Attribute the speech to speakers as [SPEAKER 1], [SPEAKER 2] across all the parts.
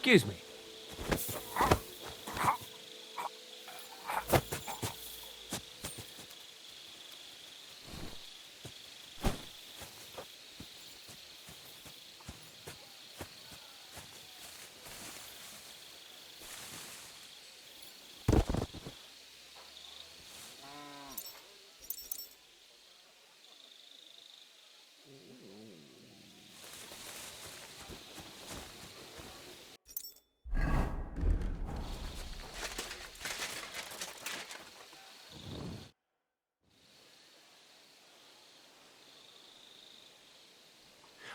[SPEAKER 1] Excuse me.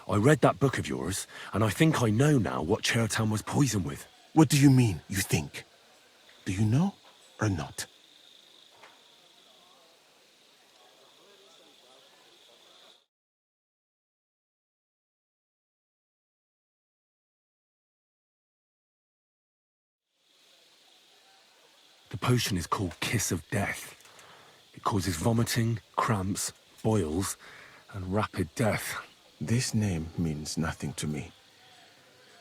[SPEAKER 2] I read that book of yours, and I think I know now what Chertown was poisoned with.
[SPEAKER 3] What do you mean, you think? Do you know or not?
[SPEAKER 2] The potion is called Kiss of Death. It causes vomiting, cramps, boils, and rapid death.
[SPEAKER 3] This name means nothing to me.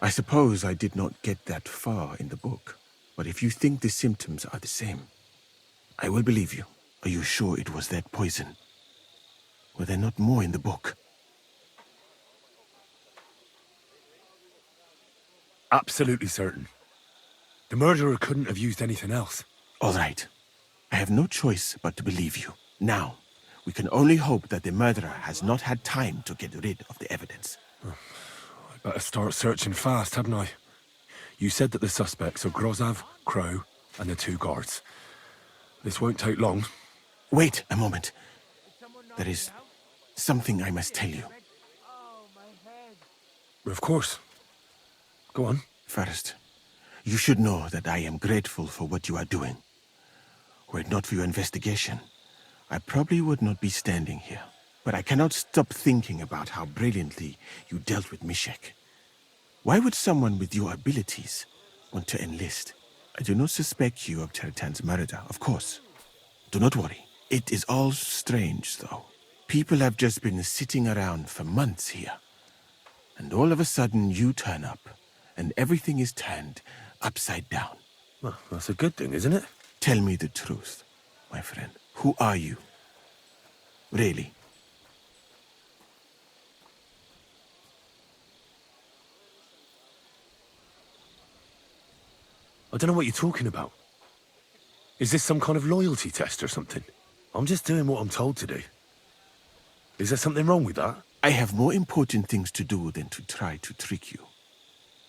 [SPEAKER 3] I suppose I did not get that far in the book, but if you think the symptoms are the same, I will believe you. Are you sure it was that poison? Were there not more in the book?
[SPEAKER 2] Absolutely certain. The murderer couldn't have used anything else.
[SPEAKER 3] All right. I have no choice but to believe you. Now, we can only hope that the murderer has not had time to get rid of the evidence.
[SPEAKER 2] I better start searching fast, hadn't I? You said that the suspects are Grozav, Crow, and the 2 guards. This won't take long.
[SPEAKER 3] Wait a moment. There is something I must tell you.
[SPEAKER 2] Of course. Go on.
[SPEAKER 3] First, you should know that I am grateful for what you are doing. Were it not for your investigation, I probably would not be standing here. But I cannot stop thinking about how brilliantly you dealt with Mishek. Why would someone with your abilities want to enlist? I do not suspect you of Chertan's murder, of course. Do not worry. It is all strange, though. People have just been sitting around for months here. And all of a sudden you turn up, and everything is turned upside down.
[SPEAKER 2] Well, that's a good thing, isn't it?
[SPEAKER 3] Tell me the truth, my friend. Who are you? Really?
[SPEAKER 2] I don't know what you're talking about. Is this some kind of loyalty test or something? I'm just doing what I'm told to do. Is there something wrong with that?
[SPEAKER 3] I have more important things to do than to try to trick you.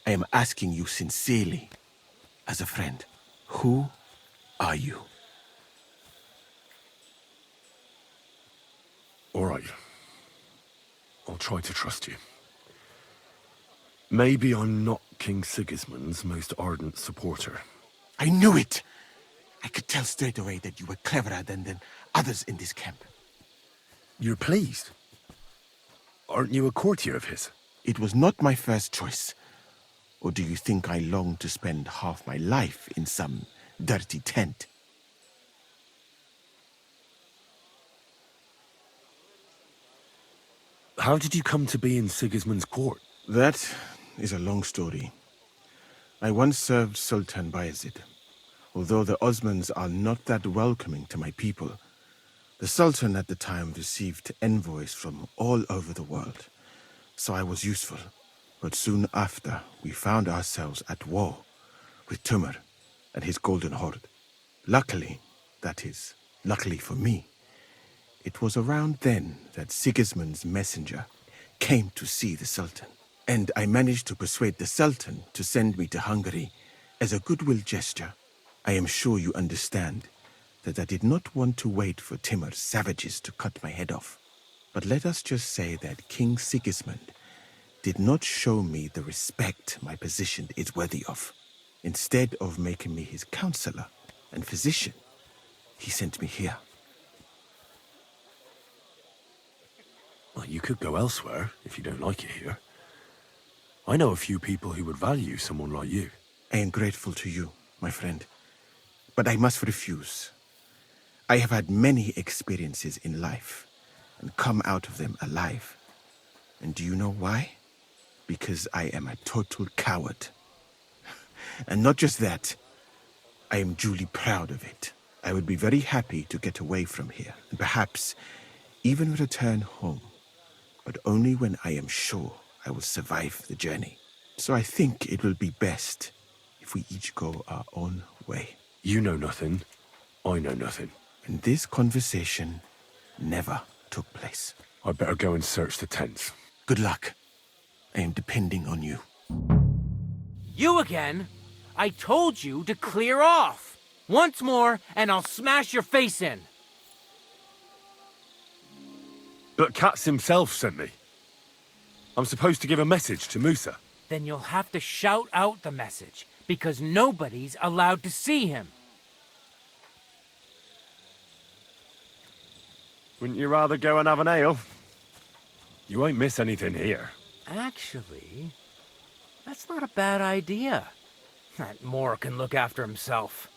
[SPEAKER 3] I am asking you sincerely, as a friend. Who are you?
[SPEAKER 2] All right. I'll try to trust you. Maybe I'm not King Sigismund's most ardent supporter.
[SPEAKER 3] I knew it! I could tell straight away that you were cleverer than others in this camp.
[SPEAKER 2] You're pleased? Aren't you a courtier of his?
[SPEAKER 3] It was not my first choice. Or do you think I long to spend half my life in some dirty tent?
[SPEAKER 2] How did you come to be in Sigismund's court?
[SPEAKER 3] That is a long story. I once served Sultan Bayezid. Although the Osmans are not that welcoming to my people, the Sultan at the time received envoys from all over the world, so I was useful. But soon after, we found ourselves at war with Tumor and his Golden Horde. Luckily, that is, luckily for me, it was around then that Sigismund's messenger came to see the Sultan. And I managed to persuade the Sultan to send me to Hungary as a goodwill gesture. I am sure you understand that I did not want to wait for Timur's savages to cut my head off. But let us just say that King Sigismund did not show me the respect my position is worthy of. Instead of making me his counselor and physician, he sent me here.
[SPEAKER 2] Well, you could go elsewhere if you don't like it here. I know a few people who would value someone like you.
[SPEAKER 3] I am grateful to you, my friend. But I must refuse. I have had many experiences in life and come out of them alive. And do you know why? Because I am a total coward. And not just that, I am duly proud of it. I would be very happy to get away from here, and perhaps even return home, but only when I am sure I will survive the journey. So I think it will be best if we each go our own way.
[SPEAKER 2] You know nothing. I know nothing.
[SPEAKER 3] And this conversation never took place.
[SPEAKER 2] I'd better go and search the tents.
[SPEAKER 3] Good luck. I am depending on you.
[SPEAKER 1] You again? I told you to clear off. Once more, and I'll smash your face in.
[SPEAKER 2] But Katz himself sent me. I'm supposed to give a message to Musa.
[SPEAKER 1] Then you'll have to shout out the message, because nobody's allowed to see him.
[SPEAKER 2] Wouldn't you rather go and have an ale? You won't miss anything here.
[SPEAKER 1] Actually, that's not a bad idea. That Moore can look after himself.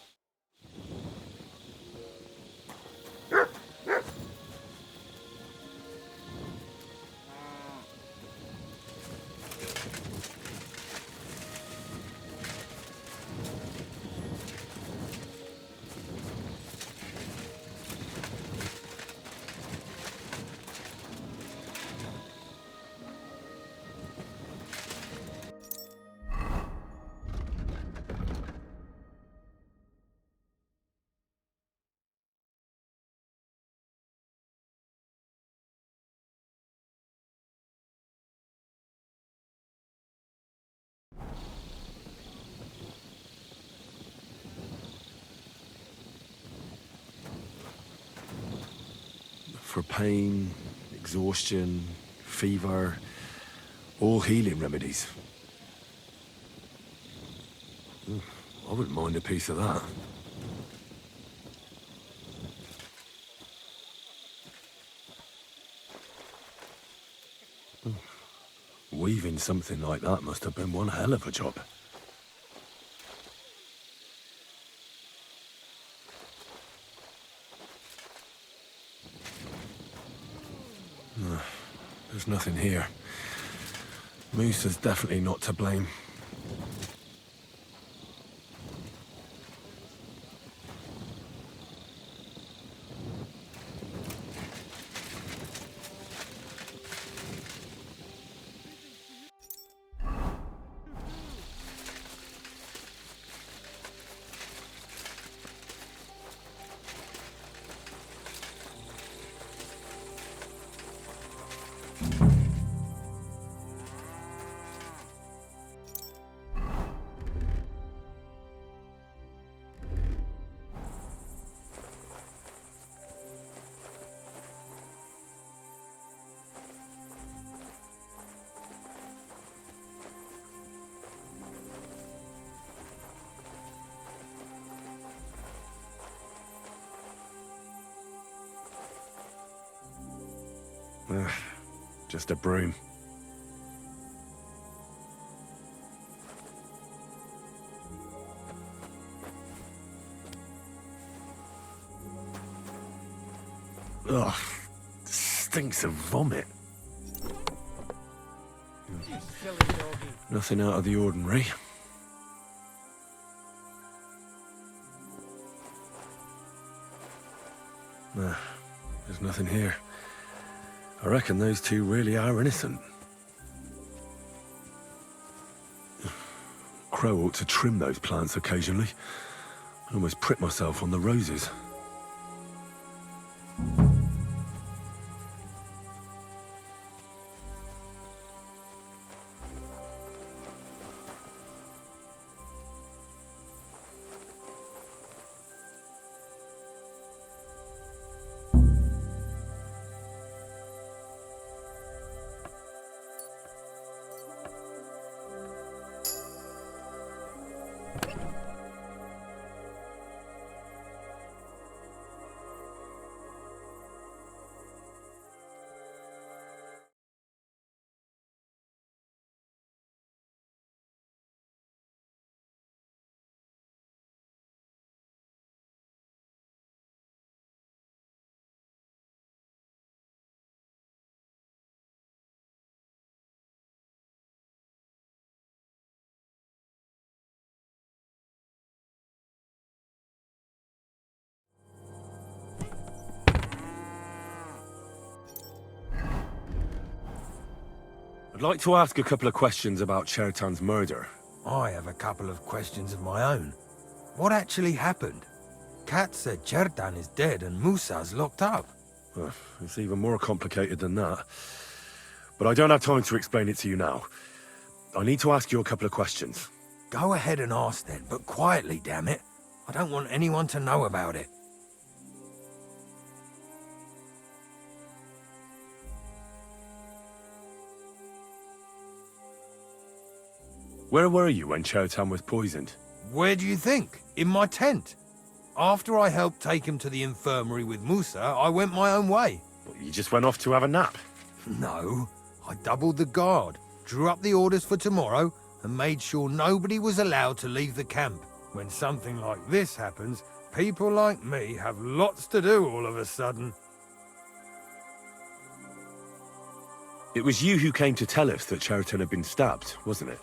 [SPEAKER 2] For pain, exhaustion, fever, all healing remedies. I wouldn't mind a piece of that. Weaving something like that must have been one hell of a job. There's nothing here. Musa's definitely not to blame. Just a broom. Ugh, stinks of vomit.
[SPEAKER 1] You silly doggy.
[SPEAKER 2] Nothing out of the ordinary. There's nothing here. I reckon those two really are innocent. Crow ought to trim those plants occasionally. I almost prick myself on the roses. I'd like to ask a couple of questions about Chertan's murder.
[SPEAKER 4] I have a couple of questions of my own. What actually happened? Kat said Chertan is dead and Musa's locked up.
[SPEAKER 2] It's even more complicated than that. But I don't have time to explain it to you now. I need to ask you a couple of questions.
[SPEAKER 4] Go ahead and ask then, but quietly, damn it. I don't want anyone to know about it.
[SPEAKER 2] Where were you when Chertan was poisoned?
[SPEAKER 4] Where do you think? In my tent. After I helped take him to the infirmary with Musa, I went my own way.
[SPEAKER 2] Well, you just went off to have a nap.
[SPEAKER 4] No, I doubled the guard, drew up the orders for tomorrow, and made sure nobody was allowed to leave the camp. When something like this happens, people like me have lots to do all of a sudden.
[SPEAKER 2] It was you who came to tell us that Chertan had been stabbed, wasn't it?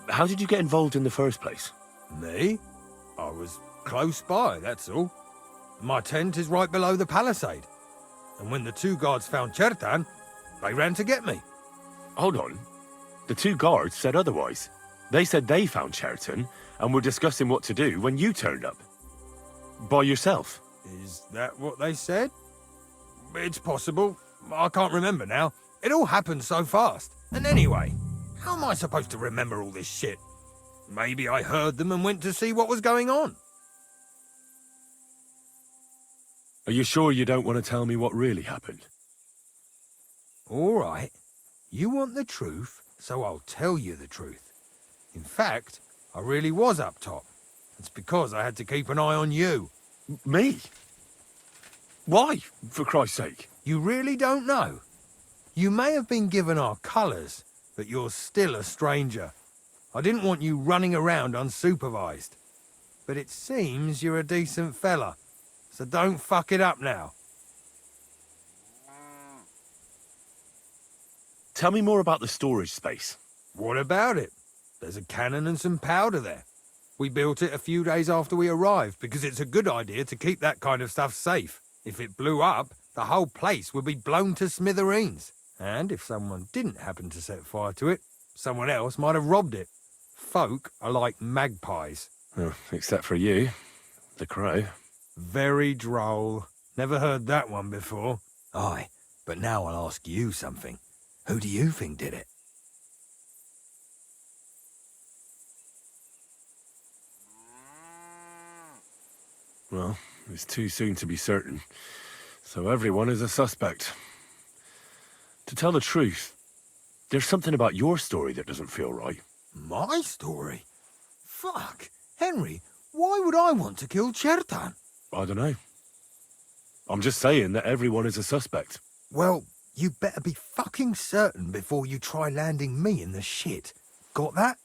[SPEAKER 2] How did you get involved in the first place?
[SPEAKER 4] Me? I was close by, that's all. My tent is right below the palisade. And when the two guards found Chertan, they ran to get me.
[SPEAKER 2] Hold on. The two guards said otherwise. They said they found Chertan and were discussing what to do when you turned up. By yourself.
[SPEAKER 4] Is that what they said? It's possible. I can't remember now. It all happened so fast. And anyway, how am I supposed to remember all this shit? Maybe I heard them and went to see what was going on.
[SPEAKER 2] Are you sure you don't want to tell me what really happened?
[SPEAKER 4] All right. You want the truth, so I'll tell you the truth. In fact, I really was up top. It's because I had to keep an eye on you.
[SPEAKER 2] Me? Why, for Christ's sake?
[SPEAKER 4] You really don't know? You may have been given our colours, but you're still a stranger. I didn't want you running around unsupervised. But it seems you're a decent fella, so don't fuck it up now.
[SPEAKER 2] Tell me more about the storage space.
[SPEAKER 4] What about it? There's a cannon and some powder there. We built it a few days after we arrived because it's a good idea to keep that kind of stuff safe. If it blew up, the whole place would be blown to smithereens. And if someone didn't happen to set fire to it, someone else might have robbed it. Folk are like magpies.
[SPEAKER 2] Oh, except for you, the crow.
[SPEAKER 4] Very droll. Never heard that one before. Aye, but now I'll ask you something. Who do you think did it?
[SPEAKER 2] Well, it's too soon to be certain. So everyone is a suspect. To tell the truth, there's something about your story that doesn't feel right.
[SPEAKER 4] My story? Fuck. Henry, why would I want to kill Chertan?
[SPEAKER 2] I don't know. I'm just saying that everyone is a suspect.
[SPEAKER 4] Well, you better be fucking certain before you try landing me in the shit. Got that?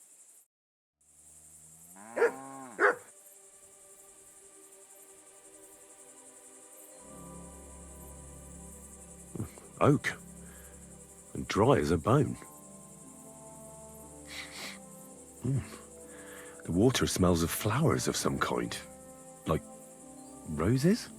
[SPEAKER 2] Oak. And dry as a bone. The water smells of flowers of some kind. Like roses?